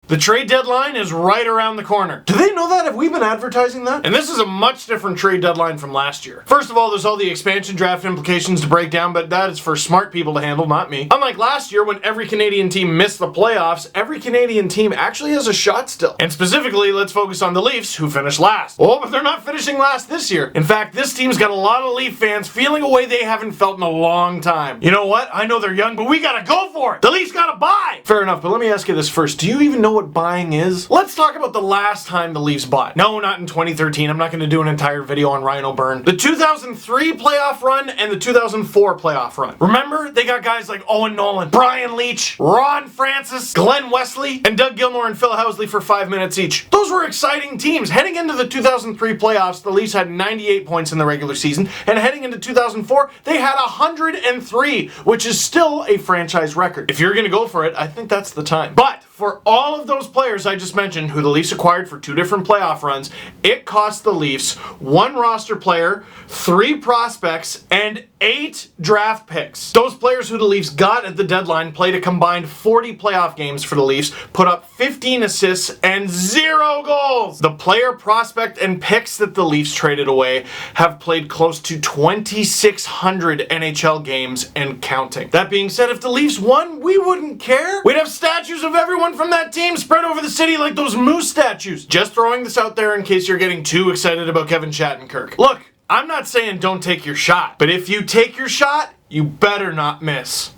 The trade deadline is right around the corner. Do they know that? Have we been advertising that? And this is a much different trade deadline from last year. First of all, there's all the expansion draft implications to break down, but that is for smart people to handle, not me. Unlike last year when every Canadian team missed the playoffs, every Canadian team actually has a shot still. And specifically, let's focus on the Leafs, who finished last. Oh, but they're not finishing last this year. In fact, this team's got a lot of Leaf fans feeling a way they haven't felt in a long time. You know what? I know they're young, but we gotta go for it. The Leafs gotta buy. Fair enough, but let me ask you this first. Do you even know what buying is? Let's talk about the last time the Leafs bought. No, not in 2013. I'm not gonna do an entire video on Ryan O'Byrne. The 2003 playoff run and the 2004 playoff run. Remember? They got guys like Owen Nolan, Brian Leach, Ron Francis, Glenn Wesley, and Doug Gilmour and Phil Housley for 5 minutes each. Those were exciting teams. Heading into the 2003 playoffs, the Leafs had 98 points in the regular season, and heading into 2004, they had 103, which is still a franchise record. If you're gonna go for it, I think that's the time. But for all of those players I just mentioned, who the Leafs acquired for 2 different playoff runs, it cost the Leafs 1 roster player, 3 prospects, and 8 draft picks. Those players who the Leafs got at the deadline played a combined 40 playoff games for the Leafs, put up 15 assists, and 0 goals. The player, prospect, and picks that the Leafs traded away have played close to 2,600 NHL games and counting. That being said, if the Leafs won, we wouldn't care. We'd have statues of everyone from that team spread over the city like those moose statues. Just throwing this out there in case you're getting too excited about Kevin Shattenkirk. Look, I'm not saying don't take your shot, but if you take your shot, you better not miss.